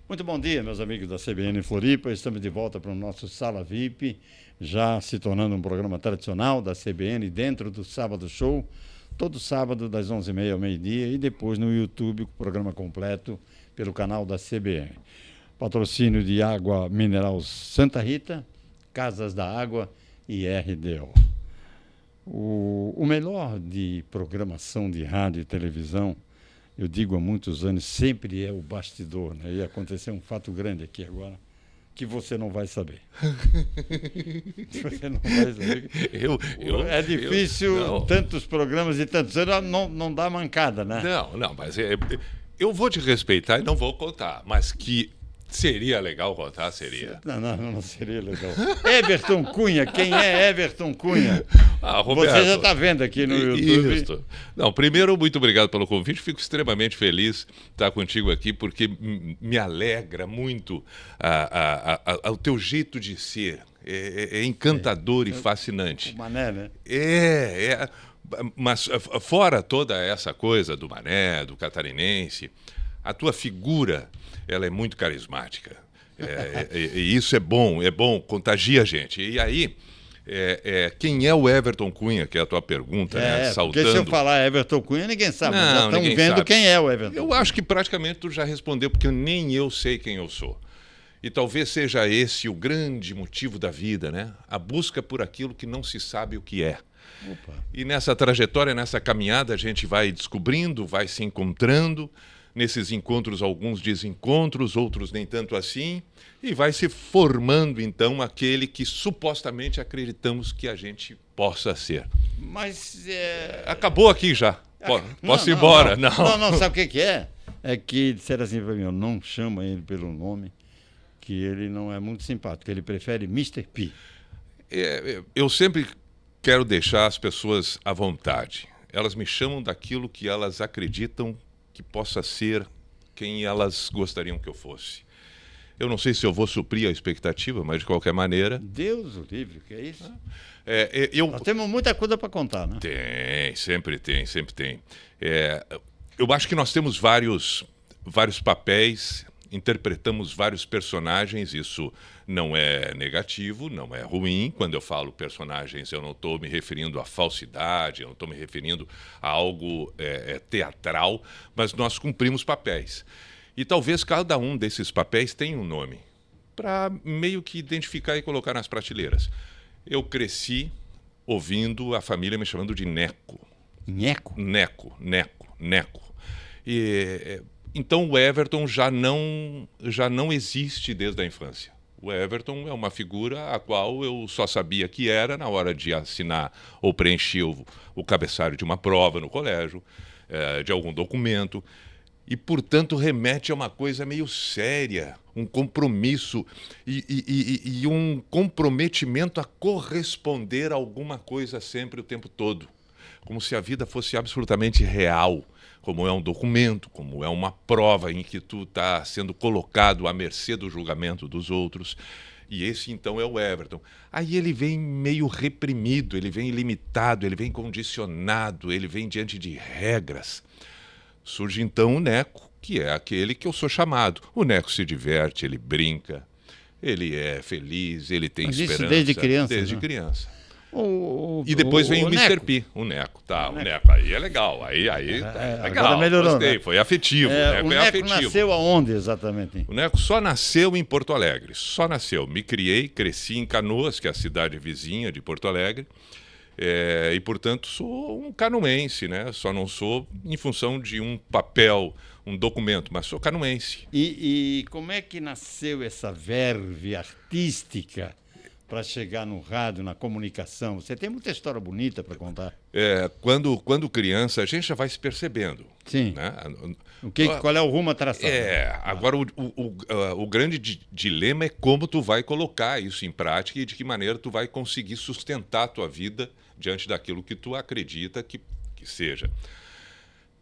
Muito bom dia, meus amigos da CBN Floripa. Estamos de volta para o nosso Sala VIP, já se tornando um programa tradicional da CBN dentro do Sábado Show, todo sábado das 11h30 ao meio-dia e depois no YouTube, o programa completo pelo canal da CBN. Patrocínio de Água Mineral Santa Rita, Casas da Água e RDO. O melhor de programação de rádio e televisão, eu digo há muitos anos, sempre é o bastidor, né? E aconteceu um fato grande aqui agora, que você não vai saber. Você não vai saber. É difícil, tantos programas e tantos anos, não dá mancada, né? Não, mas eu vou te respeitar e não vou contar, mas que seria legal contar, seria. Não seria legal. Everton Cunha, quem é Everton Cunha? Roberto, você já está vendo aqui no YouTube. Isso. Não, primeiro, muito obrigado pelo convite. Fico extremamente feliz de estar contigo aqui, porque me alegra muito o teu jeito de ser. É encantador e fascinante. O Mané, né? Mas fora toda essa coisa do Mané, do catarinense, a tua figura, ela é muito carismática. E isso é bom, contagia a gente. E aí, quem é o Everton Cunha, que é a tua pergunta, né? Saltando. Porque se eu falar Everton Cunha, ninguém sabe. Já estão vendo sabe. Quem é o Everton. Eu acho que praticamente tu já respondeu, porque nem eu sei quem eu sou. E talvez seja esse o grande motivo da vida, né? A busca por aquilo que não se sabe o que é. Opa. E nessa trajetória, nessa caminhada, a gente vai descobrindo, vai se encontrando. Nesses encontros, alguns desencontros, outros nem tanto assim, e vai se formando, então, aquele que supostamente acreditamos que a gente possa ser. Mas acabou aqui já. Posso ir embora? Não, sabe o que é? É que disseram assim para mim, não chama ele pelo nome, que ele não é muito simpático, ele prefere Mr. P. Eu sempre quero deixar as pessoas à vontade. Elas me chamam daquilo que elas acreditam que possa ser quem elas gostariam que eu fosse. Eu não sei se eu vou suprir a expectativa, mas de qualquer maneira... Deus o livre, que é isso? Nós temos muita coisa para contar, né? Sempre tem. Eu acho que nós temos vários papéis, interpretamos vários personagens, isso não é negativo, não é ruim. Quando eu falo personagens, eu não estou me referindo à falsidade, eu não estou me referindo a algo teatral, mas nós cumprimos papéis. E talvez cada um desses papéis tenha um nome, para meio que identificar e colocar nas prateleiras. Eu cresci ouvindo a família me chamando de Neco. Neco? Neco. Então o Everton já não existe desde a infância. O Everton é uma figura a qual eu só sabia que era na hora de assinar ou preencher o cabeçalho de uma prova no colégio, de algum documento, e, portanto, remete a uma coisa meio séria, um compromisso e um comprometimento a corresponder a alguma coisa sempre o tempo todo, como se a vida fosse absolutamente real. Como é um documento, como é uma prova em que tu está sendo colocado à mercê do julgamento dos outros. E esse, então, é o Everton. Aí ele vem meio reprimido, ele vem limitado, ele vem condicionado, ele vem diante de regras. Surge, então, o Neco, que é aquele que eu sou chamado. O Neco se diverte, ele brinca, ele é feliz, ele tem esperança. Desde criança? Desde né? criança. E depois vem o Mr. P, o Neco. O Neco. Aí é legal. Aí legal. Agora melhorou, gostei, né? Foi afetivo. O Neco nasceu aonde exatamente? O Neco só nasceu em Porto Alegre. Só nasceu. Me criei, cresci em Canoas, que é a cidade vizinha de Porto Alegre. E, portanto, sou um canoense, né? Só não sou em função de um papel, um documento, mas sou canoense. E como é que nasceu essa verve artística para chegar no rádio, na comunicação? Você tem muita história bonita para contar. Quando criança, a gente já vai se percebendo. Sim. Né? Qual é o rumo a traçar? Agora o grande dilema é como tu vai colocar isso em prática e de que maneira tu vai conseguir sustentar a tua vida diante daquilo que tu acredita que seja.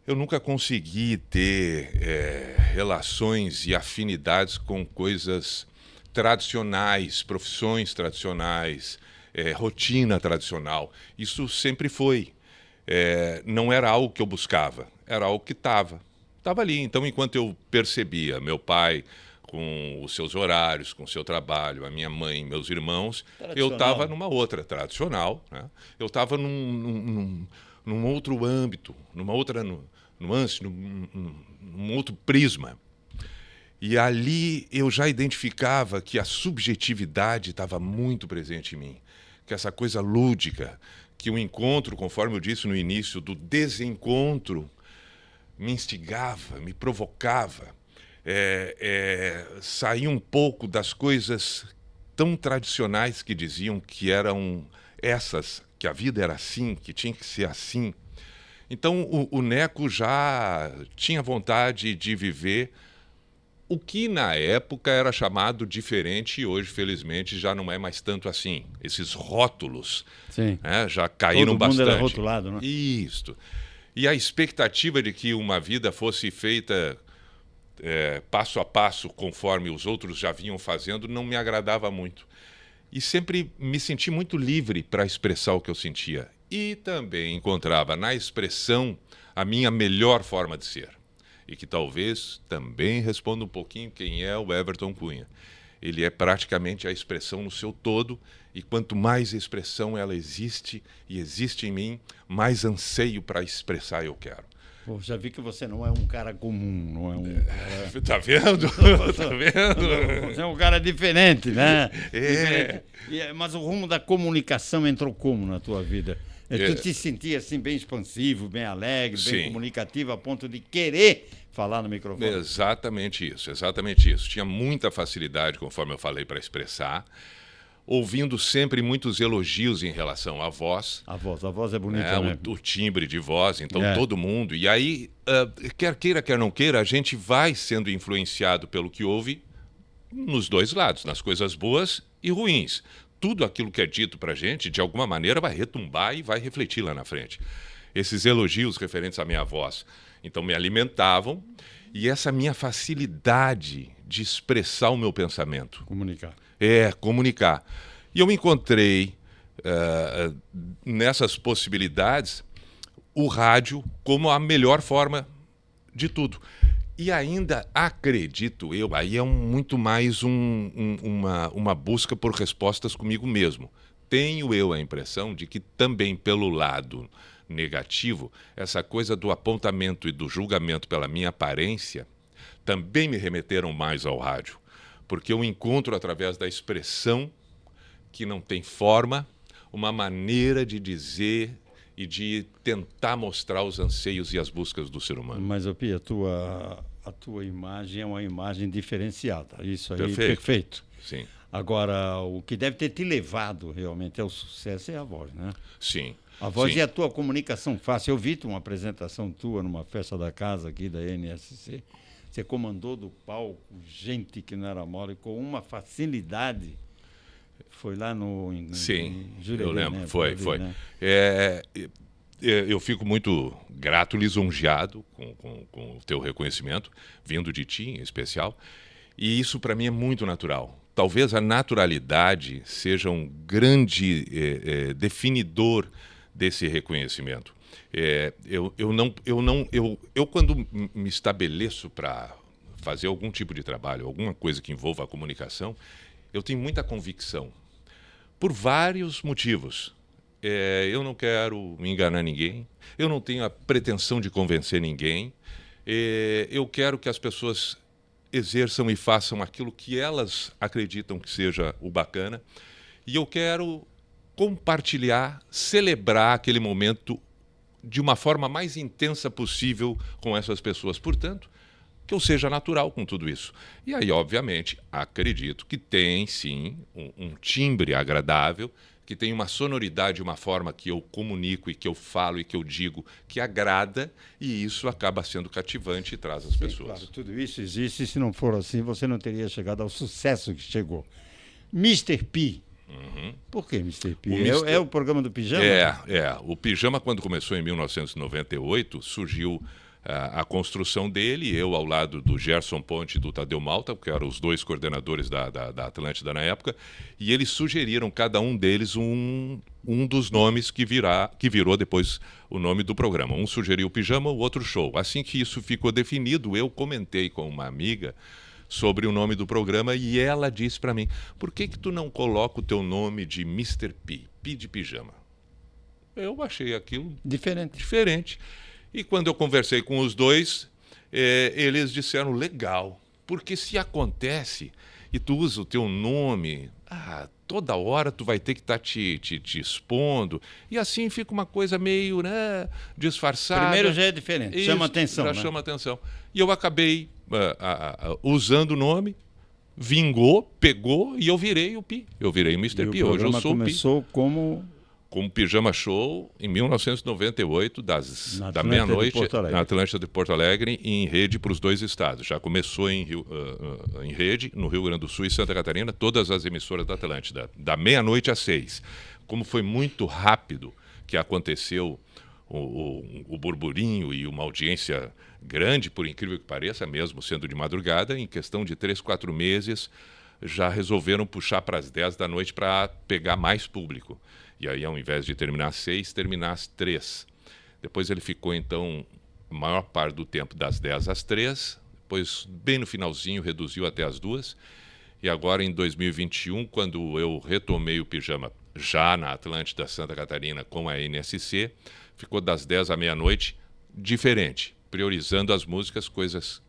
Eu nunca consegui ter relações e afinidades com coisas tradicionais, profissões tradicionais, rotina tradicional. Isso sempre foi. Não era algo que eu buscava, era algo que estava ali. Então, enquanto eu percebia meu pai com os seus horários, com o seu trabalho, a minha mãe, meus irmãos, eu Tradicional. estava numa outra tradicional, né? Eu estava num outro âmbito, numa outra nuance, num outro prisma. E ali eu já identificava que a subjetividade estava muito presente em mim, que essa coisa lúdica, que o encontro, conforme eu disse no início, do desencontro, me instigava, me provocava. Sair um pouco das coisas tão tradicionais que diziam que eram essas, que a vida era assim, que tinha que ser assim. Então o Neco já tinha vontade de viver o que na época era chamado diferente e hoje, felizmente, já não é mais tanto assim. Esses rótulos, Sim. né, já caíram Todo mundo bastante. era rotulado, né? Isto. E a expectativa de que uma vida fosse feita passo a passo, conforme os outros já vinham fazendo, não me agradava muito. E sempre me senti muito livre para expressar o que eu sentia. E também encontrava na expressão a minha melhor forma de ser. E que talvez também responda um pouquinho quem é o Everton Cunha. Ele é praticamente a expressão no seu todo, e quanto mais expressão ela existe e existe em mim, mais anseio para expressar eu quero. Pô, já vi que você não é um cara comum, não é um cara... Tá vendo? Tá vendo? Você é um cara diferente, né? É. Diferente. Mas o rumo da comunicação entrou como na tua vida? Tu te sentia assim bem expansivo, bem alegre, bem Sim. comunicativo, a ponto de querer falar no microfone? Exatamente isso, exatamente isso. Tinha muita facilidade, conforme eu falei, para expressar, ouvindo sempre muitos elogios em relação à voz. A voz é bonita, né? O timbre de voz, então É. todo mundo. E aí, quer queira, quer não queira, a gente vai sendo influenciado pelo que ouve nos dois lados, nas coisas boas e ruins. Tudo aquilo que é dito para a gente, de alguma maneira, vai retumbar e vai refletir lá na frente. Esses elogios referentes à minha voz, então, me alimentavam, e essa minha facilidade de expressar o meu pensamento. Comunicar. Comunicar. E eu encontrei, nessas possibilidades, o rádio como a melhor forma de tudo. E ainda acredito eu, aí é muito mais uma busca por respostas comigo mesmo. Tenho eu a impressão de que também pelo lado negativo, essa coisa do apontamento e do julgamento pela minha aparência também me remeteram mais ao rádio. Porque eu encontro através da expressão que não tem forma, uma maneira de dizer e de tentar mostrar os anseios e as buscas do ser humano. Mas, Pia, a tua imagem é uma imagem diferenciada. Isso aí, Perfeito. Sim. Agora, o que deve ter te levado realmente ao sucesso é a voz, né? Sim. A voz Sim. e a tua comunicação fácil. Eu vi uma apresentação tua numa festa da casa aqui da NSC. Você comandou do palco gente que não era mole com uma facilidade. Foi lá Sim, Jurerê, eu lembro, né? foi. Né? Eu fico muito grato, lisonjeado com o teu reconhecimento, vindo de ti em especial, e isso para mim é muito natural. Talvez a naturalidade seja um grande definidor desse reconhecimento. Eu quando me estabeleço para fazer algum tipo de trabalho, alguma coisa que envolva a comunicação, eu tenho muita convicção, por vários motivos. Eu não quero enganar ninguém, eu não tenho a pretensão de convencer ninguém, eu quero que as pessoas exerçam e façam aquilo que elas acreditam que seja o bacana, e eu quero compartilhar, celebrar aquele momento de uma forma mais intensa possível com essas pessoas. Portanto, que eu seja natural com tudo isso. E aí, obviamente, acredito que tem, sim, um timbre agradável, que tem uma sonoridade, uma forma que eu comunico e que eu falo e que eu digo que agrada, e isso acaba sendo cativante e traz as pessoas. Claro, tudo isso existe, e se não for assim, você não teria chegado ao sucesso que chegou. Mr. P. Uhum. Por que Mr. P? É o programa do Pijama? O Pijama, quando começou em 1998, surgiu a construção dele, eu ao lado do Gerson Ponte e do Tadeu Malta, que eram os dois coordenadores da Atlântida na época, e eles sugeriram, cada um deles, um dos nomes que virou depois o nome do programa. Um sugeriu o Pijama, o outro Show. Assim que isso ficou definido, eu comentei com uma amiga sobre o nome do programa e ela disse para mim: por que tu não coloca o teu nome de Mr. P, P de pijama? Eu achei aquilo diferente. E quando eu conversei com os dois, eles disseram: legal, porque se acontece e tu usa o teu nome, toda hora tu vai ter que estar te expondo, e assim fica uma coisa meio, né, disfarçada. Primeiro já é diferente, isso, chama atenção. Já, né? Chama atenção. E eu acabei usando o nome, vingou, pegou, e eu virei o Pi. Eu virei o Mr. P. Hoje eu sou o Pi. Começou como Pijama Show em 1998, da meia-noite, na Atlântida de Porto Alegre, em rede para os 2 estados. Já começou em rede, no Rio Grande do Sul e Santa Catarina, todas as emissoras da Atlântida, da meia-noite às 6. Como foi muito rápido que aconteceu o burburinho e uma audiência grande, por incrível que pareça, mesmo sendo de madrugada, em questão de 3, 4 meses, já resolveram puxar para as 10 da noite para pegar mais público. E aí, ao invés de terminar às 6, terminar às 3. Depois ele ficou, então, a maior parte do tempo das 10 às 3. Depois, bem no finalzinho, reduziu até às 2. E agora, em 2021, quando eu retomei o Pijama, já na Atlântida Santa Catarina, com a NSC, ficou das 10 à meia-noite, diferente, priorizando as músicas, coisas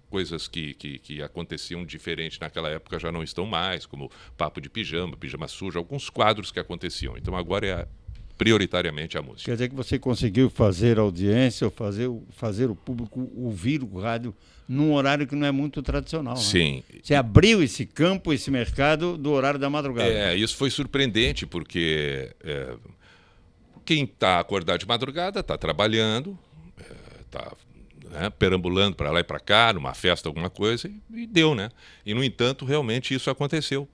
que aconteciam diferente naquela época já não estão mais, como Papo de Pijama, Pijama Sujo, alguns quadros que aconteciam. Então agora é prioritariamente a música. Quer dizer que você conseguiu fazer a audiência, fazer o público ouvir o rádio num horário que não é muito tradicional. Sim. Né? Você abriu esse campo, esse mercado do horário da madrugada. Isso foi surpreendente, porque quem está acordado de madrugada está trabalhando, está perambulando para lá e para cá, numa festa, alguma coisa, e deu, né? E, no entanto, realmente isso aconteceu.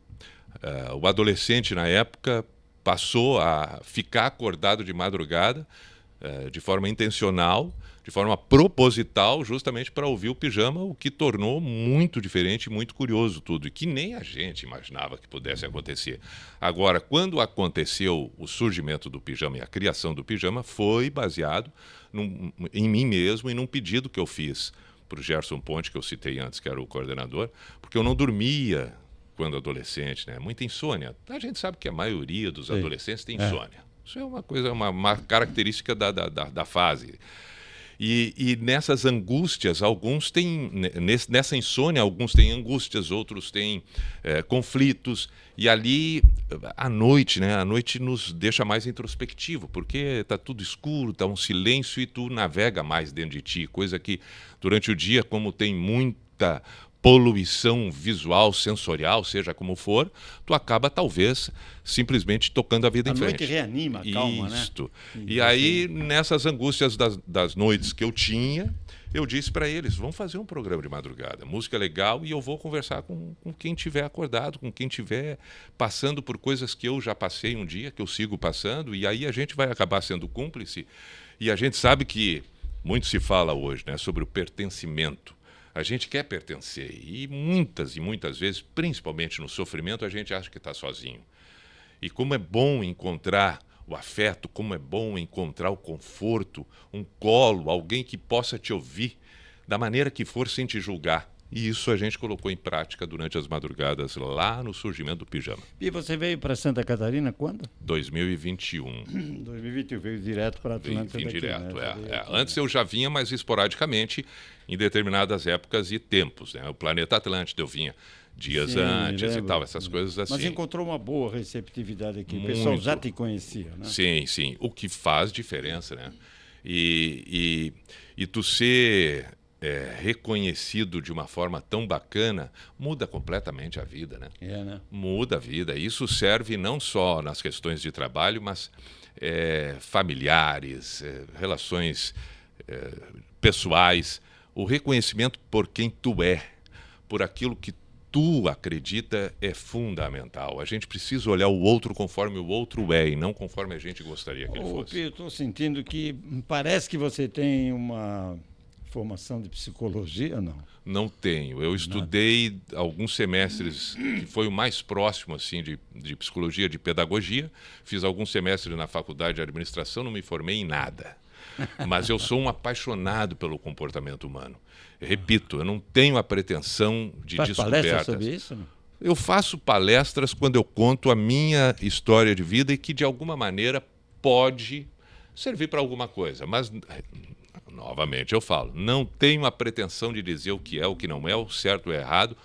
O adolescente, na época, passou a ficar acordado de madrugada de forma intencional, de forma proposital, justamente para ouvir o Pijama, o que tornou muito diferente, muito curioso tudo, e que nem a gente imaginava que pudesse acontecer. Agora, quando aconteceu o surgimento do Pijama e a criação do Pijama, foi baseado em mim mesmo e num pedido que eu fiz para o Gerson Ponte, que eu citei antes, que era o coordenador, porque eu não dormia quando adolescente, né? Muita insônia. A gente sabe que a maioria dos adolescentes tem insônia. Isso é uma coisa, uma característica da fase. E nessas angústias, alguns têm, nessa insônia, alguns têm angústias, outros têm conflitos. E ali, à noite, né? A noite nos deixa mais introspectivo, porque está tudo escuro, está um silêncio e tu navega mais dentro de ti. Coisa que, durante o dia, como tem muita poluição visual, sensorial, seja como for, tu acaba talvez simplesmente tocando a vida em frente. A noite reanima, calma, Isto. Né? E aí, nessas angústias das noites que eu tinha, eu disse para eles: vamos fazer um programa de madrugada, música legal, e eu vou conversar com quem tiver acordado, com quem tiver passando por coisas que eu já passei um dia, que eu sigo passando, e aí a gente vai acabar sendo cúmplice. E a gente sabe que muito se fala hoje, né, sobre o pertencimento. A gente quer pertencer e muitas vezes, principalmente no sofrimento, a gente acha que está sozinho. E como é bom encontrar o afeto, como é bom encontrar o conforto, um colo, alguém que possa te ouvir da maneira que for sem te julgar. E isso a gente colocou em prática durante as madrugadas lá no surgimento do Pijama. E você veio para Santa Catarina quando? 2021. 2021, veio direto para Atlântida. Vim direto, né? Antes eu já vinha, mas esporadicamente, em determinadas épocas e tempos. Né? O Planeta Atlântida eu vinha dias antes e tal, essas coisas assim. Mas encontrou uma boa receptividade aqui, o pessoal já te conhecia, né? Sim, o que faz diferença, né? E tu ser reconhecido de uma forma tão bacana muda completamente a vida, né? Né? Muda a vida. Isso serve não só nas questões de trabalho, mas familiares, relações pessoais. O reconhecimento por quem tu é, por aquilo que tu acredita, é fundamental. A gente precisa olhar o outro conforme o outro é e não conforme a gente gostaria que ele fosse. Eu estou sentindo que parece que você tem uma formação de psicologia, não? Não tenho. Eu estudei alguns semestres, que foi o mais próximo assim de psicologia, de pedagogia. Fiz alguns semestres na faculdade de administração, não me formei em nada. Mas eu sou um apaixonado pelo comportamento humano. Eu repito, eu não tenho a pretensão de Faz descobertas. palestra sobre isso? Não? Eu faço palestras quando eu conto a minha história de vida e que, de alguma maneira, pode servir para alguma coisa. Mas, novamente, eu falo, não tenho a pretensão de dizer o que é, o que não é, o certo ou o errado.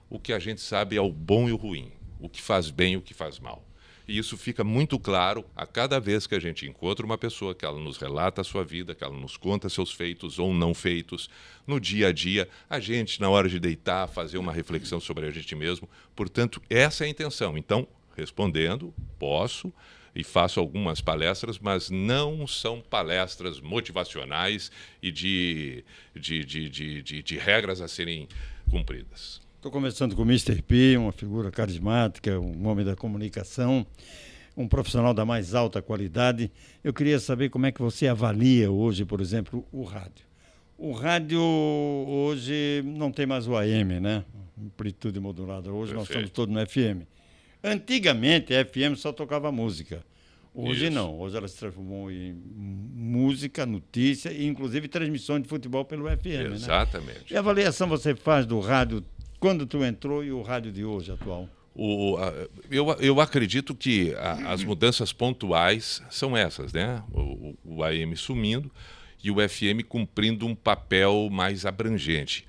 O que a gente sabe é o bom e o ruim, o que faz bem e o que faz mal. E isso fica muito claro a cada vez que a gente encontra uma pessoa, que ela nos relata a sua vida, que ela nos conta seus feitos ou não feitos, no dia a dia, a gente, na hora de deitar, fazer uma reflexão sobre a gente mesmo. Portanto, essa é a intenção. Então, respondendo, posso e faço algumas palestras, mas não são palestras motivacionais e de regras a serem cumpridas. Estou conversando com o Mr. P, uma figura carismática, um homem da comunicação, um profissional da mais alta qualidade. Eu queria saber como é que você avalia hoje, por exemplo, o rádio. O rádio hoje não tem mais o AM, né? Amplitude modulada. Hoje nós estamos todos no FM. Antigamente, a FM só tocava música. Hoje Isso. não. Hoje ela se transformou em música, notícia e, inclusive, transmissões de futebol pelo FM. Exatamente. Né? E a avaliação você faz do rádio quando tu entrou e o rádio de hoje, atual? Eu acredito que as mudanças pontuais são essas, né? O AM sumindo e o FM cumprindo um papel mais abrangente.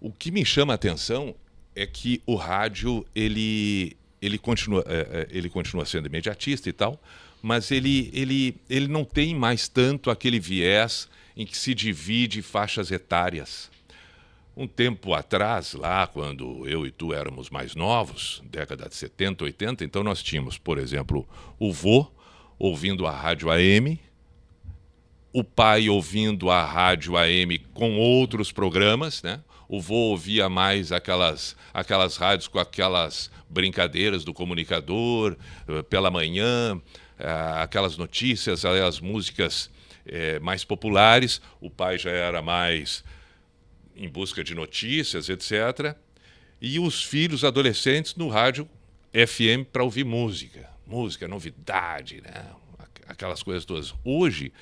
O que me chama a atenção é que o rádio ele continua sendo imediatista e tal, mas ele não tem mais tanto aquele viés em que se divide faixas etárias. Um tempo atrás, lá quando eu e tu éramos mais novos, década de 70, 80, então nós tínhamos, por exemplo, o vô ouvindo a rádio AM, o pai ouvindo a rádio AM com outros programas, né? O vô ouvia mais aquelas rádios com aquelas brincadeiras do comunicador, pela manhã, aquelas notícias, as músicas mais populares. O pai já era mais em busca de notícias, etc. E os filhos adolescentes no rádio FM para ouvir música, novidade, né? Aquelas coisas todas. Hoje,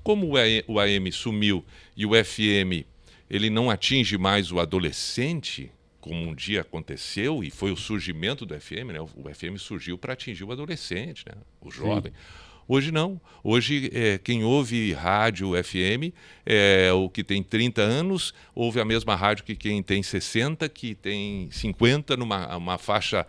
como o AM sumiu e o FM ele não atinge mais o adolescente, como um dia aconteceu, e foi o surgimento do FM, né? O FM surgiu para atingir o adolescente, né? O jovem. Sim. Hoje não. Hoje, quem ouve rádio FM é o que tem 30 anos, ouve a mesma rádio que quem tem 60, que tem 50, numa faixa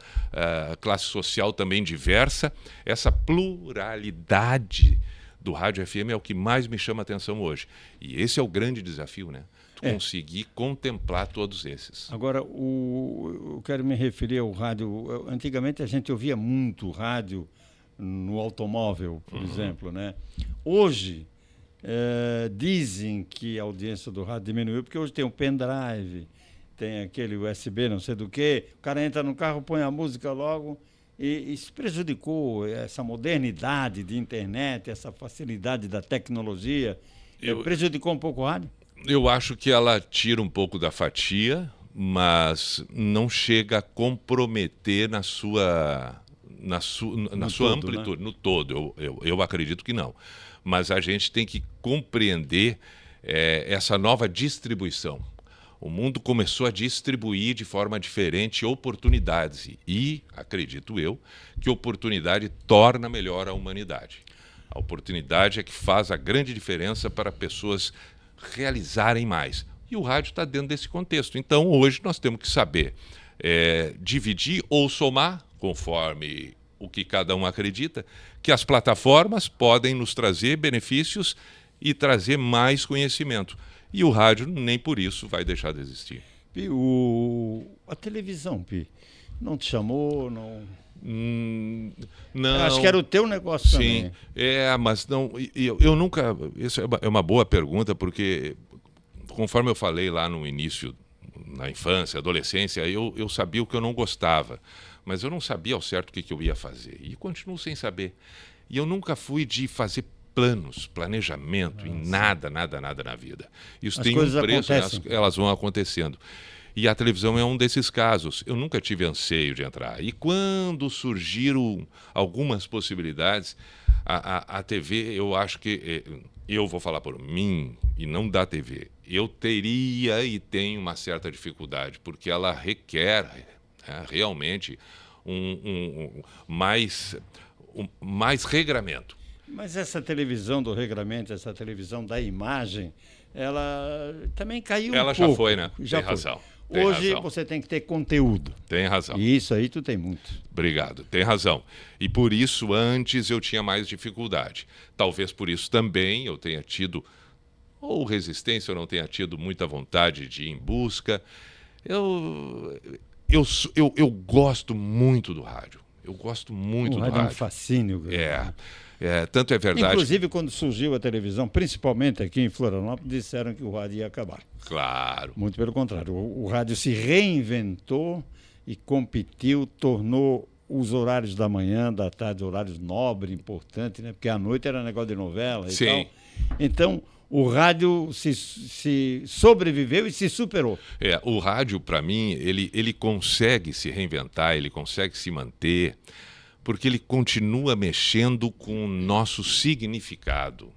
classe social também diversa. Essa pluralidade do rádio FM é o que mais me chama a atenção hoje. E esse é o grande desafio, né? Conseguir contemplar todos esses. Agora, eu quero me referir ao rádio. Antigamente a gente ouvia muito rádio no automóvel, por exemplo, né? Hoje, dizem que a audiência do rádio diminuiu, porque hoje tem o pendrive, tem aquele USB, não sei do que, o cara entra no carro, põe a música logo, e isso prejudicou essa modernidade de internet, essa facilidade da tecnologia, prejudicou um pouco o rádio? Eu acho que ela tira um pouco da fatia, mas não chega a comprometer na sua amplitude, né? No todo. Eu acredito que não. Mas a gente tem que compreender essa nova distribuição. O mundo começou a distribuir de forma diferente oportunidades. E acredito eu que oportunidade torna melhor a humanidade. A oportunidade é que faz a grande diferença para pessoas realizarem mais. E o rádio está dentro desse contexto. Então, hoje, nós temos que saber dividir ou somar, conforme o que cada um acredita, que as plataformas podem nos trazer benefícios e trazer mais conhecimento. E o rádio nem por isso vai deixar de existir. Pi, a televisão, Pi, não te chamou? Não. Não. Acho que era o teu negócio também. Sim, mas não. Eu nunca. Isso é uma boa pergunta, porque, conforme eu falei lá no início, na infância, adolescência, eu sabia o que eu não gostava, mas eu não sabia ao certo o que eu ia fazer. E continuo sem saber. E eu nunca fui de fazer planejamento em nada na vida. Isso tem um preço, elas vão acontecendo. E a televisão é um desses casos. Eu nunca tive anseio de entrar. E quando surgiram algumas possibilidades, A TV, eu acho que... Eu vou falar por mim e não da TV. Eu teria e tenho uma certa dificuldade, porque ela requer realmente mais regramento. Mas essa televisão do regramento, essa televisão da imagem, ela também caiu Ela um já pouco. foi, né? Já tem foi. razão. Tem Hoje razão. você tem que ter conteúdo. Tem razão. E isso aí tu tem muito. Obrigado, tem razão. E por isso antes eu tinha mais dificuldade. Talvez por isso também eu tenha tido, ou resistência, eu não tenha tido muita vontade de ir em busca. Eu gosto muito do rádio. Eu gosto muito do rádio. É um fascínio. Tanto é verdade. Inclusive, quando surgiu a televisão, principalmente aqui em Florianópolis, disseram que o rádio ia acabar. Claro. Muito pelo contrário. O rádio se reinventou e competiu, tornou os horários da manhã, da tarde, horários nobres, importantes, né? Porque à noite era negócio de novela e Sim. tal. Então, o rádio se sobreviveu e se superou. O rádio, para mim, ele consegue se reinventar, ele consegue se manter, porque ele continua mexendo com o nosso significado,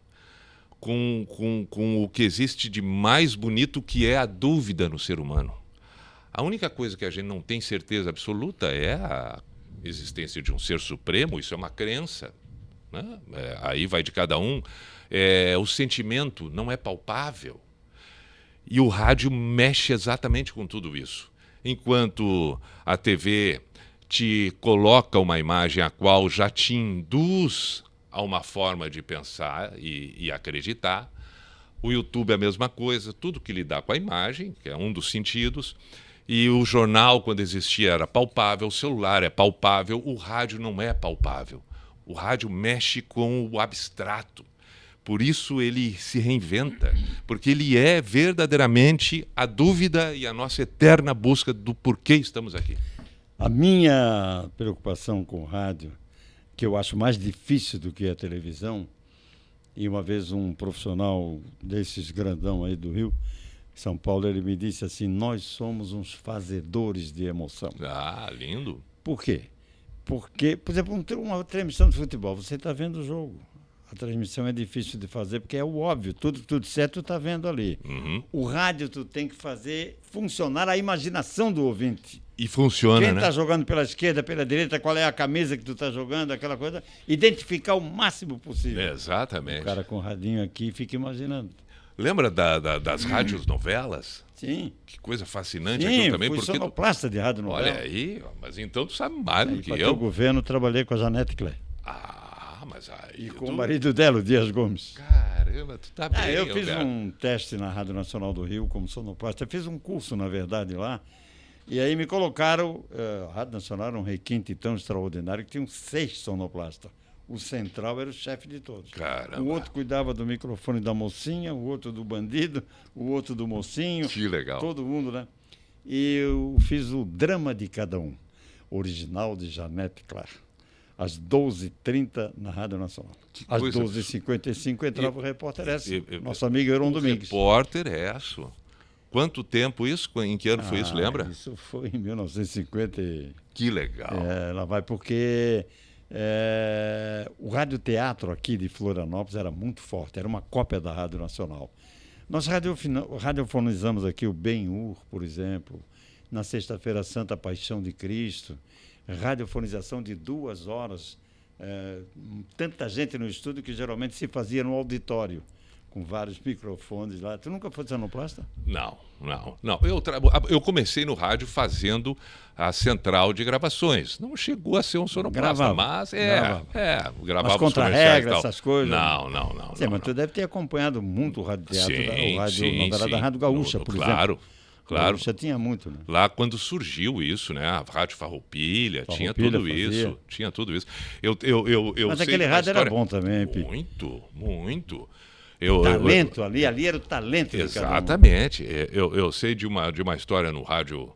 com o que existe de mais bonito, que é a dúvida no ser humano. A única coisa que a gente não tem certeza absoluta é a existência de um ser supremo, isso é uma crença, né? Aí vai de cada um. O sentimento não é palpável. E o rádio mexe exatamente com tudo isso. Enquanto a TV te coloca uma imagem a qual já te induz a uma forma de pensar e acreditar, o YouTube é a mesma coisa, tudo que lidar com a imagem, que é um dos sentidos, e o jornal, quando existia, era palpável, o celular é palpável, o rádio não é palpável. O rádio mexe com o abstrato. Por isso ele se reinventa, porque ele é verdadeiramente a dúvida e a nossa eterna busca do porquê estamos aqui. A minha preocupação com o rádio, que eu acho mais difícil do que a televisão, e uma vez um profissional desses grandão aí do Rio, São Paulo, ele me disse assim: nós somos uns fazedores de emoção. Ah, lindo. Por quê? Porque, por exemplo, uma transmissão de futebol, você está vendo o jogo. A transmissão é difícil de fazer porque é o óbvio, tudo certo tu está vendo ali. Uhum. O rádio tu tem que fazer funcionar a imaginação do ouvinte. E funciona, Quem né? está jogando pela esquerda, pela direita, qual é a camisa que tu está jogando, aquela coisa, identificar o máximo possível. Exatamente. O cara com o radinho aqui fica imaginando. Lembra das rádios novelas? Sim. Que coisa fascinante Sim, aquilo também. fui Porque sonoplasta de rádio novela. Olha aí, mas então tu sabe mais do que Para eu. o governo, trabalhei com a Janete Clay. Mas aí... E com o marido dela, o Dias Gomes. Caramba, tu tá bem, Eu fiz Alberto. um teste na Rádio Nacional do Rio como sonoplasta. Eu fiz um curso, na verdade, lá. E aí me colocaram... a Rádio Nacional era um requinte tão extraordinário que tinham 6 sonoplastas. O central era o chefe de todos. Caramba. O outro cuidava do microfone da mocinha, o outro do bandido, o outro do mocinho. Que legal. Todo mundo, né? E eu fiz o drama de cada um. Original de Janete Clay. Às 12h30 na Rádio Nacional. Às 12h55 entrava o repórter nosso amigo Heron Domingues. Repórter Esso. Quanto tempo isso? Em que ano foi isso, lembra? Isso foi em 1950. Que legal. Lá vai porque o radioteatro aqui de Florianópolis era muito forte, era uma cópia da Rádio Nacional. Nós radiofonizamos aqui o Ben-Hur, por exemplo, na Sexta-feira Santa Paixão de Cristo, radiofonização de 2 horas, tanta gente no estúdio que geralmente se fazia no auditório, com vários microfones lá. Tu nunca foi sonoplasta? Não. Eu comecei no rádio fazendo a central de gravações. Não chegou a ser um sonoplasta, mas gravava mas contra-regra, essas coisas? Não. Sim, mas tu deve ter acompanhado muito o radioteatro, o rádio novela da Rádio Gaúcha, por exemplo. Claro. Já tinha muito, né? Lá quando surgiu isso, né? A Rádio Farroupilha, tinha tudo isso. Mas aquele rádio era bom também, Pi. Muito. Talento ali era o talento de cada um. Exatamente. Eu sei de uma história no rádio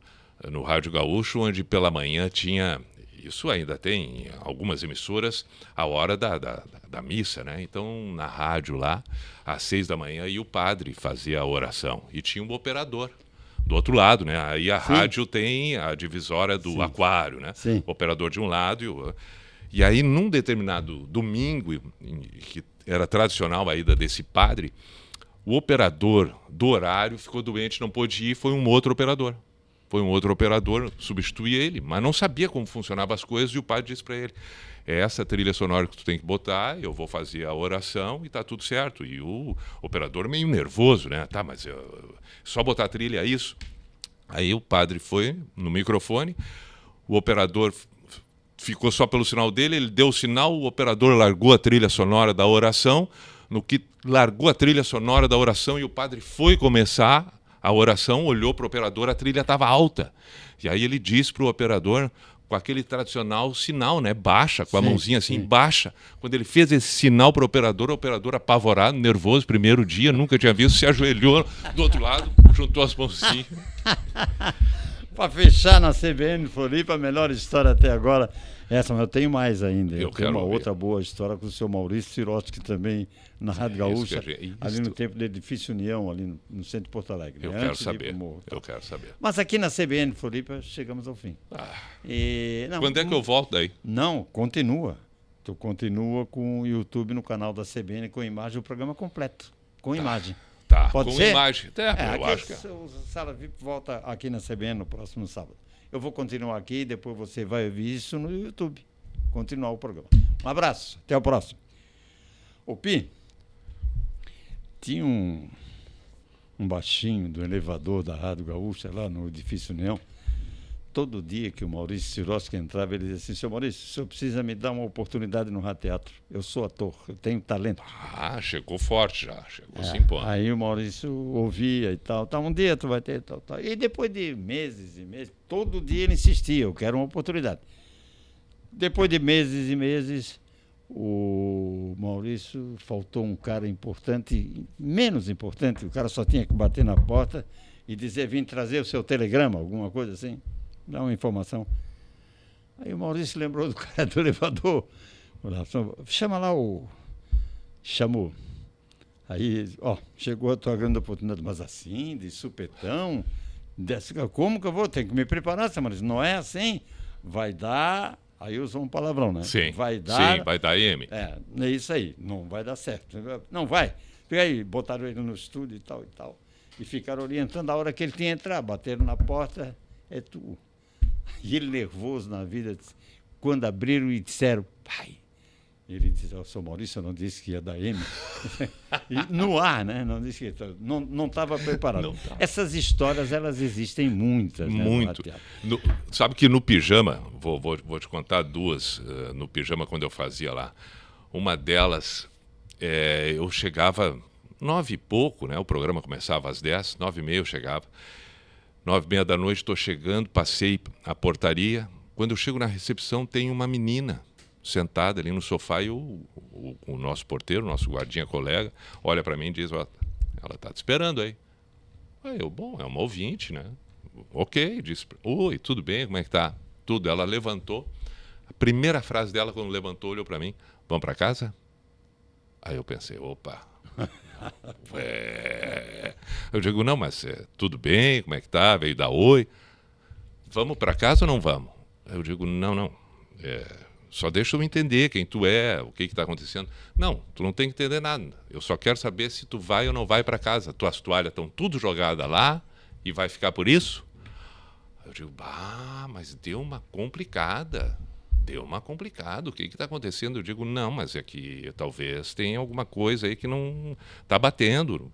Gaúcho, onde pela manhã tinha, isso ainda tem em algumas emissoras, a hora da missa, né? Então, na rádio lá, às 6h, e o padre fazia a oração. E tinha um operador do outro lado, né? Aí a rádio tem a divisória do aquário, né? Sim. O operador de um lado E aí, num determinado domingo, que era tradicional a ida desse padre, o operador do horário ficou doente, não pôde ir, foi um outro operador. Foi um outro operador substituir ele, mas não sabia como funcionavam as coisas, e o padre disse para ele: é essa trilha sonora que tu tem que botar, eu vou fazer a oração e tá tudo certo. E o operador meio nervoso, né? Tá, mas só botar a trilha é isso? Aí o padre foi no microfone, o operador ficou só pelo sinal dele, ele deu o sinal, o operador largou a trilha sonora da oração, no que largou a trilha sonora da oração e o padre foi começar a oração, olhou para o operador, a trilha estava alta. E aí ele disse para o operador, com aquele tradicional sinal, né? Baixa, com a mãozinha assim, baixa. Quando ele fez esse sinal para o operador apavorado, nervoso, primeiro dia, nunca tinha visto, se ajoelhou do outro lado, juntou as mãos assim. Para fechar na CBN Floripa, a melhor história até agora, essa, mas eu tenho mais ainda. Eu tenho uma outra boa história com o seu Maurício Sirotsky também, na Rádio Gaúcha, ali no tempo do Edifício União, ali no centro de Porto Alegre. Eu quero saber, eu quero saber. Mas aqui na CBN Floripa, chegamos ao fim. Quando é que eu volto daí? Não, continua. Tu continua com o YouTube no canal da CBN, com imagem, o programa completo, com imagem. Tá, pode com ser? Imagem. Eu acho que o Sala VIP volta aqui na CBN no próximo sábado. Eu vou continuar aqui, depois você vai ouvir isso no YouTube. Continuar o programa. Um abraço, até o próximo. O Pi, tinha um baixinho do elevador da Rádio Gaúcha, lá no Edifício União. Todo dia que o Maurício Sirotsky entrava, ele dizia assim: seu Maurício, o senhor precisa me dar uma oportunidade no Rádio Teatro. Eu sou ator, eu tenho talento. Chegou forte já, chegou se impondo. Aí o Maurício ouvia e tal. Um dia tu vai ter tal. E depois de meses e meses, todo dia ele insistia: eu quero uma oportunidade. Depois de meses e meses, o Maurício, faltou um cara importante, menos importante, o cara só tinha que bater na porta e dizer: vim trazer o seu telegrama, alguma coisa assim, dar uma informação. Aí o Maurício lembrou do cara do elevador, chama lá o... Chamou. Aí, chegou a tua grande oportunidade, mas assim, de supetão, como que eu vou? Tenho que me preparar, seu Maurício. Não é assim, vai dar... Aí usou um palavrão, né? Sim, vai dar M. É isso aí, não vai dar certo. Não vai. E aí, botaram ele no estúdio e tal. E ficaram orientando a hora que ele tinha que entrar. Bateram na porta, é tu. E ele nervoso na vida, quando abriram e disseram: pai. Ele disse: seu Maurício, eu não disse que ia dar M. No ar, né? Não disse que não estava preparado. Não tá. Essas histórias, elas existem muitas. Muito. Né, sabe que no pijama, vou te contar duas, no pijama quando eu fazia lá. Uma delas, eu chegava 9 e pouco, né? O programa começava às 10, 9h30 eu chegava. 9h30 da noite, estou chegando, passei a portaria. Quando eu chego na recepção, tem uma menina sentada ali no sofá e o nosso porteiro, o nosso guardinha colega, olha para mim e diz: ela está te esperando aí. Aí eu, bom, é uma ouvinte, né? Ok, disse: oi, tudo bem, como é que tá? Tudo. Ela levantou. A primeira frase dela, quando levantou, olhou para mim: vamos para casa? Aí eu pensei: opa. Eu digo: não, mas tudo bem, como é que tá? Veio dar oi. Vamos para casa ou não vamos? Eu digo: não. Só deixa eu entender quem tu é, o que está acontecendo. Não, tu não tem que entender nada. Eu só quero saber se tu vai ou não vai para casa. Tuas toalhas estão tudo jogadas lá e vai ficar por isso? Eu digo: mas deu uma complicada. O que está acontecendo? Eu digo: não, mas é que talvez tenha alguma coisa aí que não está batendo.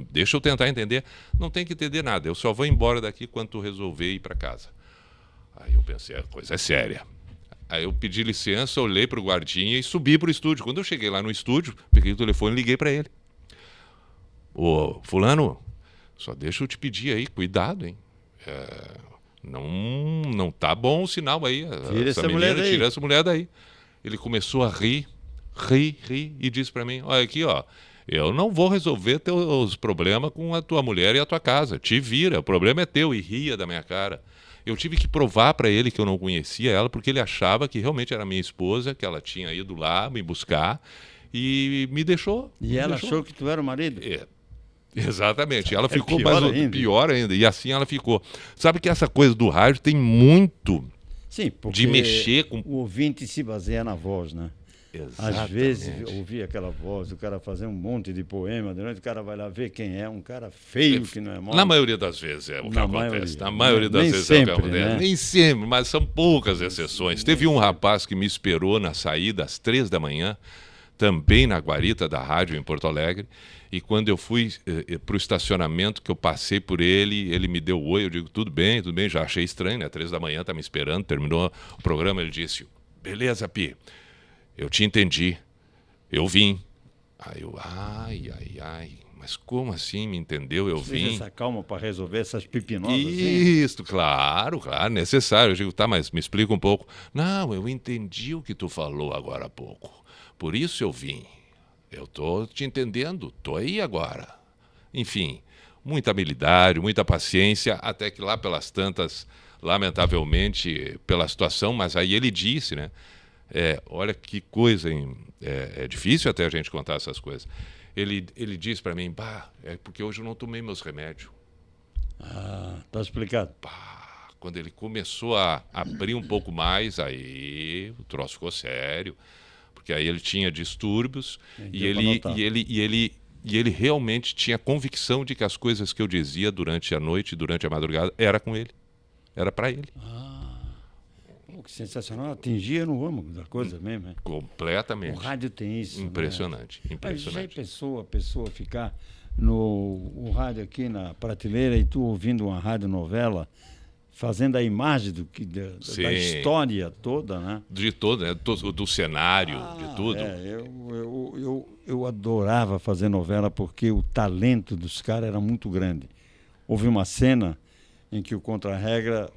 Deixa eu tentar entender. Não tem que entender nada. Eu só vou embora daqui quando tu resolver ir para casa. Aí eu pensei: a coisa é séria. Aí eu pedi licença, olhei para o guardinha e subi para o estúdio. Quando eu cheguei lá no estúdio, peguei o telefone e liguei para ele. Ô, fulano, só deixa eu te pedir aí, cuidado, hein? Não tá bom o sinal aí. Tira essa mulher daí. Ele começou a rir e disse para mim: olha aqui, eu não vou resolver teus problemas com a tua mulher e a tua casa. Te vira, o problema é teu. E ria da minha cara. Eu tive que provar para ele que eu não conhecia ela, porque ele achava que realmente era minha esposa, que ela tinha ido lá me buscar e me deixou. E ela achou que tu era o marido? Exatamente. Ela ficou pior ainda. E assim ela ficou. Sabe que essa coisa do rádio tem muito Sim, porque de mexer com... o ouvinte se baseia na voz, né? Exatamente. Às vezes, ouvir aquela voz, o cara fazer um monte de poema, durante o cara vai lá ver quem é, um cara feio que não é mal. Na maioria das vezes é o que acontece. Na maioria das Nem vezes sempre, é o que acontece. né? Nem sempre, mas são poucas exceções. Teve um rapaz que me esperou na saída às 3 da manhã, também na guarita da rádio em Porto Alegre, e quando eu fui para o estacionamento, que eu passei por ele, ele me deu oi, eu digo, tudo bem, já achei estranho, né? 3 da manhã, tá me esperando, terminou o programa, ele disse, beleza, Pi, eu te entendi, eu vim. Aí eu, ai, mas como assim me entendeu? Eu vim. Essa calma para resolver essas pepinosas. Isso, claro, necessário. Eu digo, tá, mas me explica um pouco. Não, eu entendi o que tu falou agora há pouco. Por isso eu vim. Eu tô te entendendo, tô aí agora. Enfim, muita habilidade, muita paciência, até que lá pelas tantas, lamentavelmente, pela situação, mas aí ele disse, né? Olha que coisa, hein? É difícil até a gente contar essas coisas. Ele disse para mim, é porque hoje eu não tomei meus remédios. Tá explicado. Quando ele começou a abrir um pouco mais, aí o troço ficou sério, porque aí ele tinha distúrbios e ele realmente tinha convicção de que as coisas que eu dizia durante a noite, durante a madrugada, era com ele, era para ele. Que sensacional, atingia no âmago da coisa mesmo. Né? Completamente. O rádio tem isso. Impressionante, né? impressionante. Mas já a pessoa ficar o rádio aqui na prateleira e tu ouvindo uma radionovela, fazendo a imagem da história toda, né? De todo, né? Do cenário, de tudo. Eu adorava fazer novela porque o talento dos caras era muito grande. Houve uma cena em que o contra-regra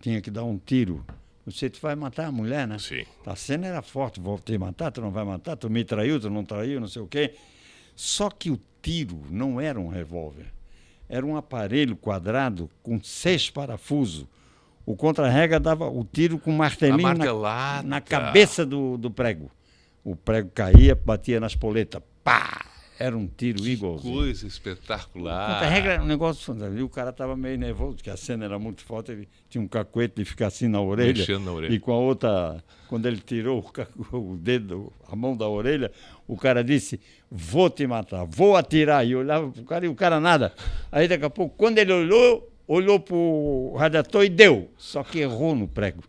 tinha que dar um tiro. Você vai matar a mulher, né? Sim. A cena era forte, vou te matar, tu não vai matar, tu me traiu, tu não traiu, não sei o quê. Só que o tiro não era um revólver. Era um aparelho quadrado com 6 parafusos. O contra-regra dava o tiro com um martelinho na cabeça do prego. O prego caía, batia nas poletas. Pá! Era um tiro igualzinho. Coisa espetacular. Contra-regra era um negócio. O cara estava meio nervoso, porque a cena era muito forte. Ele tinha um cacuete de ficar assim na orelha. Mexendo na orelha. E com a outra, quando ele tirou o dedo, a mão da orelha, o cara disse: vou te matar, vou atirar. E olhava pro cara e o cara nada. Aí daqui a pouco, quando ele olhou pro radiator e deu. Só que errou no prego.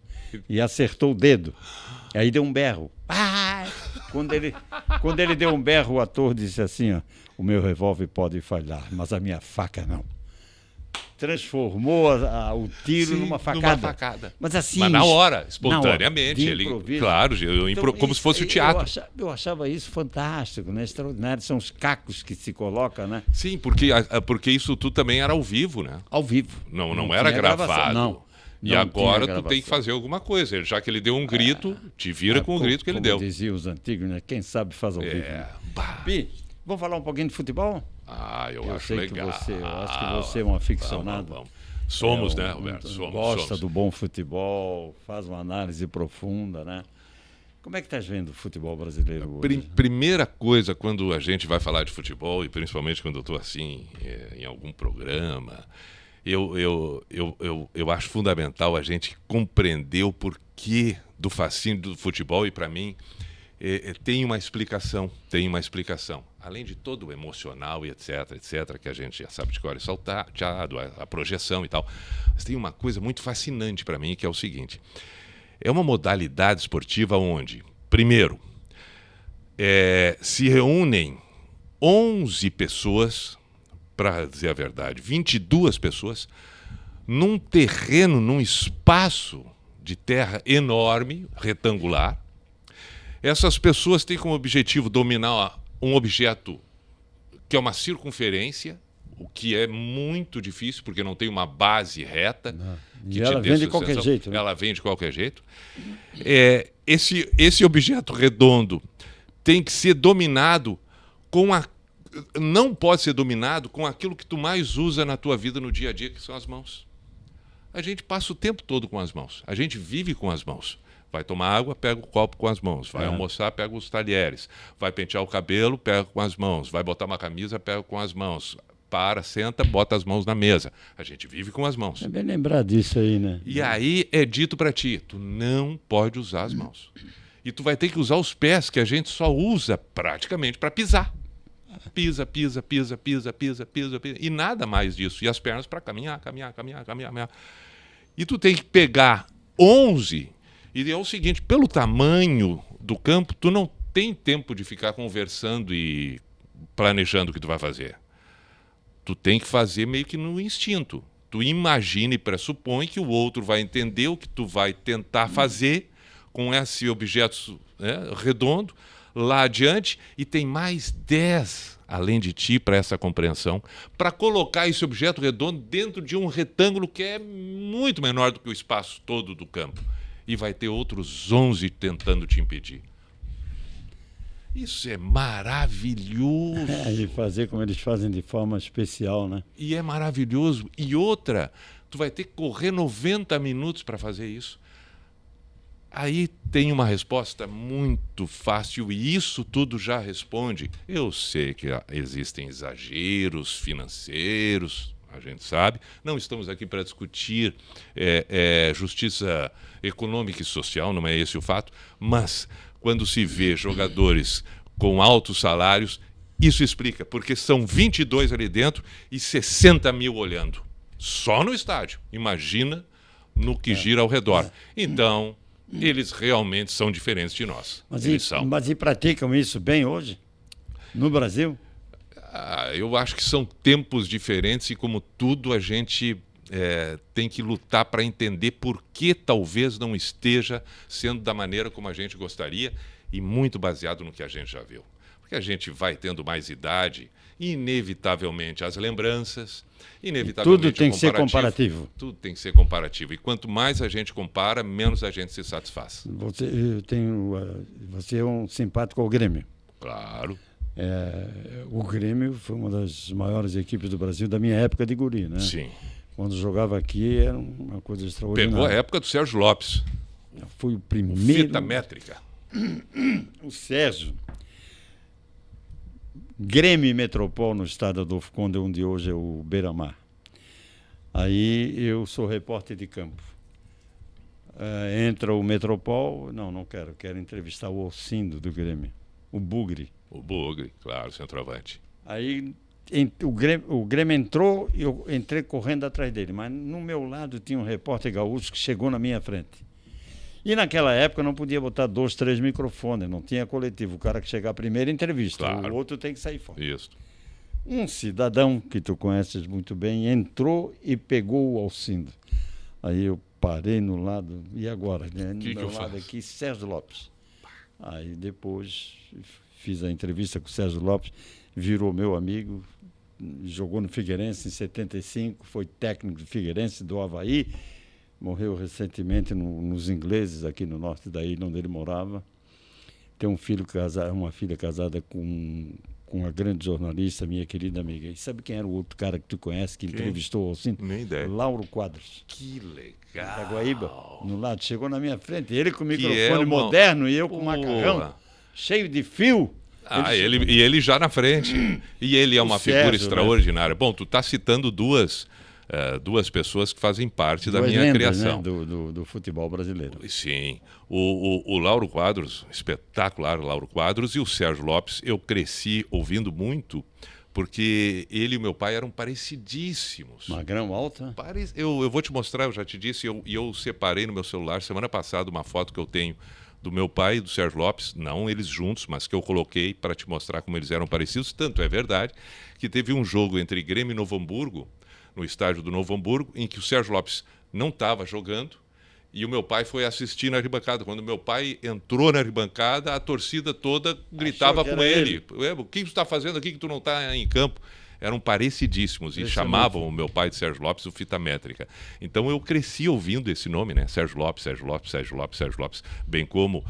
E acertou o dedo. Aí deu um berro. Quando ele deu um berro, o ator disse assim, ó, o meu revólver pode falhar, mas a minha faca não. Transformou o tiro numa facada. Mas assim... Mas na hora, espontaneamente. Na hora, claro, então, como se fosse o teatro. Eu achava isso fantástico, né? Extraordinário. São os cacos que se colocam, né? Sim, porque isso tudo também era ao vivo, né? Ao vivo. Não era gravado. Não. E agora tu tem que fazer alguma coisa. Já que ele deu um grito, te vira com o grito que ele deu. Como diziam os antigos, né? Quem sabe faz ao vivo. Né? Pi, vamos falar um pouquinho de futebol? Eu acho legal. Eu acho que você é um aficionado. Vamos. Somos, né, Roberto? Gosta do bom futebol, faz uma análise profunda, né? Como é que estás vendo o futebol brasileiro hoje? Primeira coisa, quando a gente vai falar de futebol, e principalmente quando eu estou assim, em algum programa... Eu acho fundamental a gente compreender o porquê do fascínio do futebol e, para mim, tem uma explicação. Além de todo o emocional e etc., que a gente já sabe de cor e salteado, a projeção e tal. Mas tem uma coisa muito fascinante para mim, que é o seguinte. É uma modalidade esportiva onde, primeiro, se reúnem 11 pessoas... para dizer a verdade, 22 pessoas, num terreno, num espaço de terra enorme, retangular. Essas pessoas têm como objetivo dominar um objeto que é uma circunferência, o que é muito difícil, porque não tem uma base reta. E ela vem de qualquer jeito. Né? Ela vem de qualquer jeito. Esse objeto redondo tem que ser dominado não pode ser dominado com aquilo que tu mais usa na tua vida no dia a dia, que são as mãos. A gente passa o tempo todo com as mãos. A gente vive com as mãos. Vai tomar água, pega o copo com as mãos. Vai almoçar, pega os talheres. Vai pentear o cabelo, pega com as mãos. Vai botar uma camisa, pega com as mãos. senta, bota as mãos na mesa. A gente vive com as mãos. É bem lembrar disso aí, né? E aí é dito para ti, tu não pode usar as mãos. E tu vai ter que usar os pés, que a gente só usa praticamente para pisar. Pisa, pisa, pisa, pisa, pisa, pisa, pisa. E nada mais disso. E as pernas para caminhar, caminhar, caminhar, caminhar, caminhar. E tu tem que pegar 11. E é o seguinte, pelo tamanho do campo, tu não tem tempo de ficar conversando e planejando o que tu vai fazer. Tu tem que fazer meio que no instinto. Tu imagina e pressupõe que o outro vai entender o que tu vai tentar fazer com esse objeto, né, redondo lá adiante, e tem mais 10 além de ti para essa compreensão, para colocar esse objeto redondo dentro de um retângulo que é muito menor do que o espaço todo do campo. E vai ter outros 11 tentando te impedir. Isso é maravilhoso. E fazer como eles fazem de forma especial, né? E é maravilhoso. E outra, tu vai ter que correr 90 minutos para fazer isso. Aí tem uma resposta muito fácil e isso tudo já responde. Eu sei que existem exageros financeiros, a gente sabe. Não estamos aqui para discutir justiça econômica e social, não é esse o fato. Mas quando se vê jogadores com altos salários, isso explica, porque são 22 ali dentro e 60 mil olhando. Só no estádio. Imagina no que gira ao redor. Então, eles realmente são diferentes de nós. Mas praticam isso bem hoje? No Brasil? Eu acho que são tempos diferentes e, como tudo, a gente tem que lutar para entender por que talvez não esteja sendo da maneira como a gente gostaria e muito baseado no que a gente já viu. Porque a gente vai tendo mais idade, inevitavelmente as lembranças, inevitavelmente tudo tem que ser comparativo. Tudo tem que ser comparativo. E quanto mais a gente compara, menos a gente se satisfaz. Você é um simpático ao Grêmio. Claro. O Grêmio foi uma das maiores equipes do Brasil da minha época de guri, né? Sim. Quando jogava aqui era uma coisa extraordinária. Pegou a época do Sérgio Lopes. Foi o primeiro. Fita métrica. O Sérgio. Grêmio e Metropol no estádio Adolfo Conde, onde hoje é o Beira-Mar. Aí eu sou repórter de campo. Entra o Metropol, não quero entrevistar o Alcindo do Grêmio, o Bugre. O Bugre, claro, centroavante. Aí o Grêmio entrou e eu entrei correndo atrás dele, mas no meu lado tinha um repórter gaúcho que chegou na minha frente. E naquela época não podia botar 2, 3 microfones, não tinha coletivo. O cara que chegar primeiro entrevista, claro. O outro tem que sair fora. Isso. Um cidadão que tu conheces muito bem entrou e pegou o Alcindo. Aí eu parei no lado, e agora? No meu lado aqui, Sérgio Lopes. Aí depois fiz a entrevista com o Sérgio Lopes, virou meu amigo, jogou no Figueirense em 75, foi técnico do Figueirense, do Avaí. Morreu recentemente nos ingleses, aqui no norte da ilha onde ele morava. Tem uma filha casada com uma grande jornalista, minha querida amiga. E sabe quem era o outro cara que tu conhece, que entrevistou o Alcindo? Nem ideia. Lauro Quadros. Que legal. Da Guaíba, no lado. Chegou na minha frente. Ele com o microfone moderno e eu com macarrão cheio de fio. Ele já na frente. E ele é uma figura extraordinária. Né? Bom, tu está citando duas pessoas que fazem parte da minha criação. Né? Do futebol brasileiro. Sim. O Lauro Quadros, espetacular Lauro Quadros, e o Sérgio Lopes, eu cresci ouvindo muito, porque ele e o meu pai eram parecidíssimos. Magrão, alto, né? Eu vou te mostrar, eu já te disse, eu separei no meu celular semana passada uma foto que eu tenho do meu pai e do Sérgio Lopes, não eles juntos, mas que eu coloquei para te mostrar como eles eram parecidos. Tanto é verdade que teve um jogo entre Grêmio e Novo Hamburgo, no estádio do Novo Hamburgo, em que o Sérgio Lopes não estava jogando e o meu pai foi assistir na arquibancada. Quando o meu pai entrou na arquibancada, a torcida toda gritava com ele. O que tu está fazendo aqui que tu não está em campo? Eram parecidíssimos e chamavam o meu pai de Sérgio Lopes o Fita Métrica. Então eu cresci ouvindo esse nome, né? Sérgio Lopes, Sérgio Lopes, Sérgio Lopes, Sérgio Lopes, bem como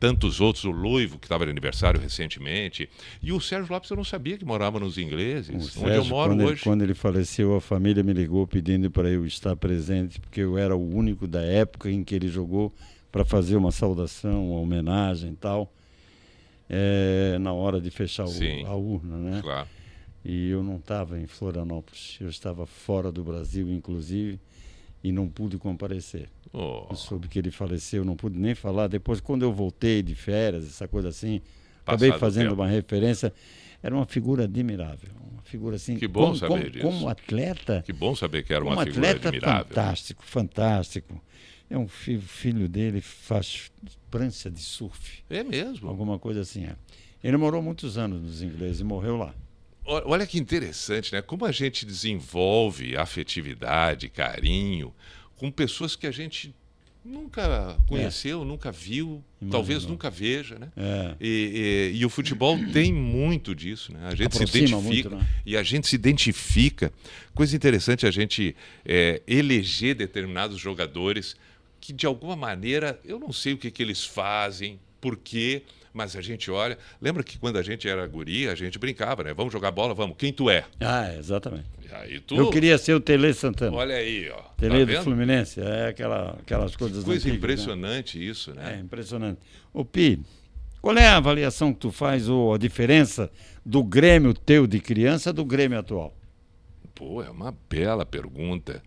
tantos outros, o Loivo, que estava de aniversário recentemente. E o Sérgio Lopes eu não sabia que morava nos ingleses, onde eu moro hoje. Quando ele faleceu, a família me ligou pedindo para eu estar presente, porque eu era o único da época em que ele jogou, para fazer uma saudação, uma homenagem e tal, na hora de fechar a urna, né? Claro. e eu não estava em Florianópolis, eu estava fora do Brasil, inclusive, e não pude comparecer. Eu soube que ele faleceu, não pude nem falar. Depois, quando eu voltei de férias, essa coisa assim, acabei fazendo uma referência. Era uma figura admirável, uma figura assim. Que bom saber disso. Como atleta. Que bom saber que era uma figura admirável. Fantástico, fantástico. É um filho dele faz prancha de surf. É mesmo? Alguma coisa assim. É. Ele morou muitos anos nos ingleses e morreu lá. Olha que interessante, né? Como a gente desenvolve afetividade, carinho com pessoas que a gente nunca conheceu, nunca viu, talvez nunca veja, né? E o futebol tem muito disso, né? A gente se identifica muito, né? E a gente se identifica. Coisa interessante a gente eleger determinados jogadores que, de alguma maneira, eu não sei o que eles fazem, por quê, mas a gente olha. Lembra que quando a gente era guri, a gente brincava, né? Vamos jogar bola, vamos. Quem tu é? Exatamente. Aí eu queria ser o Tele Santana. Olha aí, ó. Tele do Fluminense. É aquelas coisas. Coisa antigas, impressionante, né? Isso, né? É impressionante. Ô, Pi, qual é a avaliação que tu faz ou a diferença do Grêmio teu de criança do Grêmio atual? Pô, é uma bela pergunta.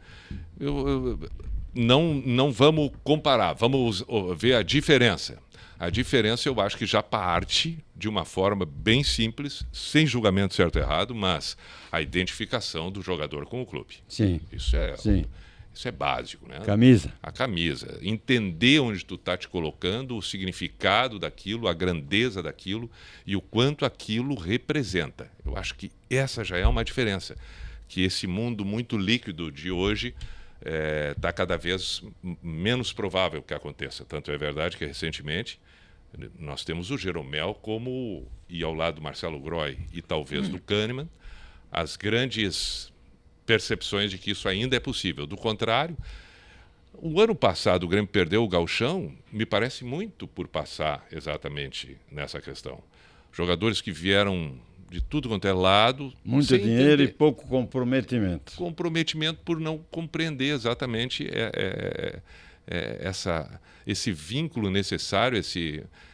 Não vamos comparar, vamos ver a diferença. A diferença eu acho que já parte de uma forma bem simples, sem julgamento certo ou errado, mas a identificação do jogador com o clube. Sim. Isso é básico, né? Camisa. A camisa. Entender onde tu está te colocando, o significado daquilo, a grandeza daquilo e o quanto aquilo representa. Eu acho que essa já é uma diferença. Que esse mundo muito líquido de hoje está cada vez menos provável que aconteça. Tanto é verdade que recentemente nós temos o Jeromel e ao lado do Marcelo Groy e talvez do Kahneman, as grandes percepções de que isso ainda é possível. Do contrário, o ano passado o Grêmio perdeu o Gauchão, me parece muito por passar exatamente nessa questão. Jogadores que vieram de tudo quanto é lado. Muito dinheiro e pouco comprometimento. Comprometimento por não compreender exatamente esse vínculo necessário,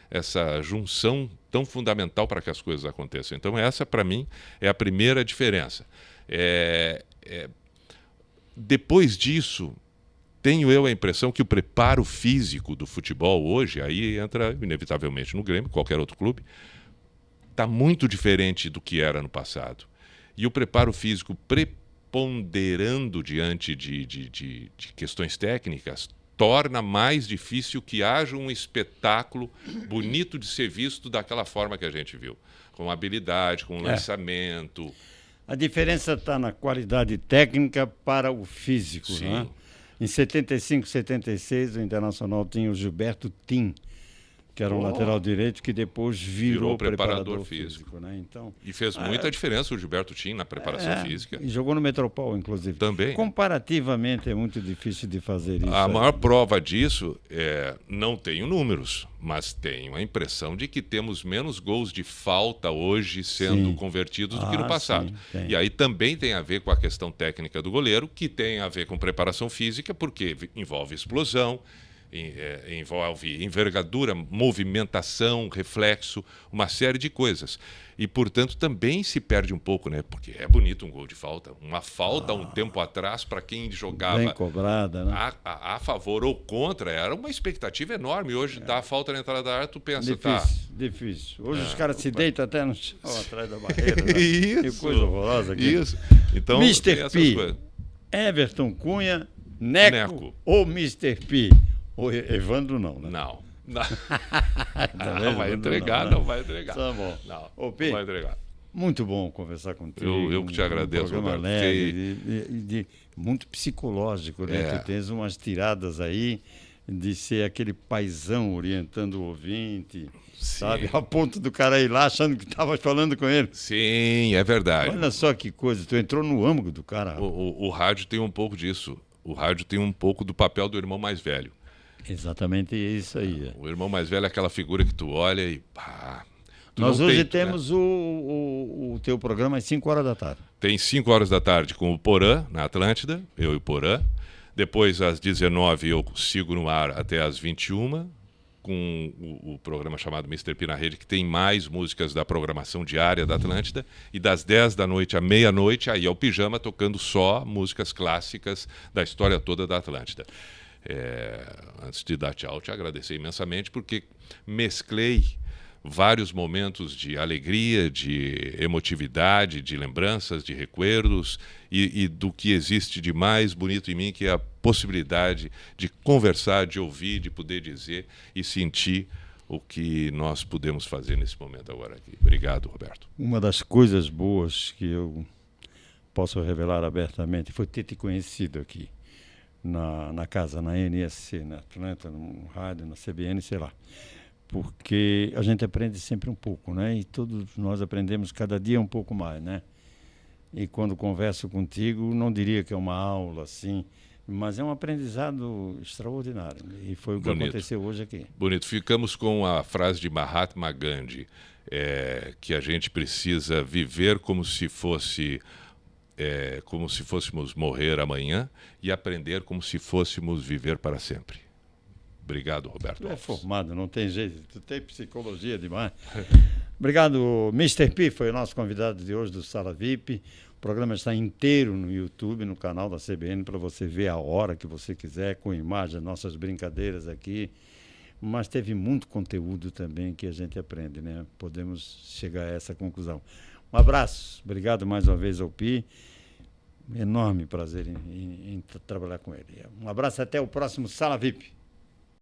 essa junção tão fundamental para que as coisas aconteçam. Então essa, para mim, é a primeira diferença. Depois disso, tenho eu a impressão que o preparo físico do futebol hoje, aí entra inevitavelmente no Grêmio, qualquer outro clube, está muito diferente do que era no passado. E o preparo físico preponderando diante de questões técnicas torna mais difícil que haja um espetáculo bonito de ser visto daquela forma que a gente viu. Com habilidade, com lançamento. A diferença está na qualidade técnica para o físico. Sim. Né? Em 75, 76, o Internacional tinha o Gilberto Tim, que era um lateral direito que depois virou preparador físico. Né? Então, e fez muita diferença o Gilberto Tim na preparação física. E jogou no Metropol, inclusive. Também. Comparativamente é muito difícil de fazer isso. A maior prova disso não tenho números, mas tenho a impressão de que temos menos gols de falta hoje sendo convertidos do que no passado. Sim, e aí também tem a ver com a questão técnica do goleiro, que tem a ver com preparação física, porque envolve explosão, envolve envergadura, movimentação, reflexo, uma série de coisas. E, portanto, também se perde um pouco, né? Porque é bonito um gol de falta. Uma falta, um tempo atrás, para quem jogava bem cobrada, né? a favor ou contra, era uma expectativa enorme. Hoje, dá a falta na entrada da área, tu pensa, Difícil. Hoje os caras se deitam até no chão, atrás da barreira. Né? Isso. Que coisa horrorosa. Aqui. Isso. Então, Mr. P, Everton Cunha, Neco ou Mr. P? O Evandro não, né? Não. Não vai entregar, não vai entregar. Tá bom. Não vai entregar. Muito bom conversar contigo. Eu que te agradeço, programa leve, muito psicológico, né? Tu tens umas tiradas aí de ser aquele paizão orientando o ouvinte, sabe? A ponto do cara ir lá achando que estava falando com ele. Sim, é verdade. Olha só que coisa, tu entrou no âmago do cara. O rádio tem um pouco disso. O rádio tem um pouco do papel do irmão mais velho. Exatamente isso aí. O irmão mais velho é aquela figura que tu olha e pá. Nós hoje temos o teu programa às 5 horas da tarde. Tem 5 horas da tarde com o Porã, na Atlântida, eu e o Porã. Depois, às 19 eu sigo no ar até às 21. com o programa chamado Mr. P na Rede, que tem mais músicas da programação diária da Atlântida, e das 10 da noite à meia-noite, aí é o Pijama tocando só músicas clássicas da história toda da Atlântida. Antes de dar tchau, te agradecer imensamente, porque mesclei vários momentos de alegria, de emotividade, de lembranças, de recuerdos e do que existe de mais bonito em mim, que é a possibilidade de conversar, de ouvir, de poder dizer e sentir o que nós podemos fazer nesse momento agora aqui. Obrigado, Roberto. Uma das coisas boas que eu posso revelar abertamente foi ter te conhecido aqui na casa, na NSC, na Atlanta, no rádio, na CBN, sei lá. Porque a gente aprende sempre um pouco, né? E todos nós aprendemos cada dia um pouco mais, né? E quando converso contigo, não diria que é uma aula, assim, mas é um aprendizado extraordinário. E foi o que aconteceu hoje aqui. Bonito. Ficamos com a frase de Mahatma Gandhi, que a gente precisa viver como se fôssemos morrer amanhã e aprender como se fôssemos viver para sempre. Obrigado, Roberto. Tu é formado, não tem jeito. Tu tem psicologia demais. Obrigado, Mr. P, foi o nosso convidado de hoje do Sala VIP. O programa está inteiro no YouTube, no canal da CBN, para você ver a hora que você quiser, com imagem, nossas brincadeiras aqui. Mas teve muito conteúdo também que a gente aprende, né? Podemos chegar a essa conclusão. Um abraço. Obrigado mais uma vez ao Pi. Enorme prazer em trabalhar com ele. Um abraço, até o próximo Sala VIP.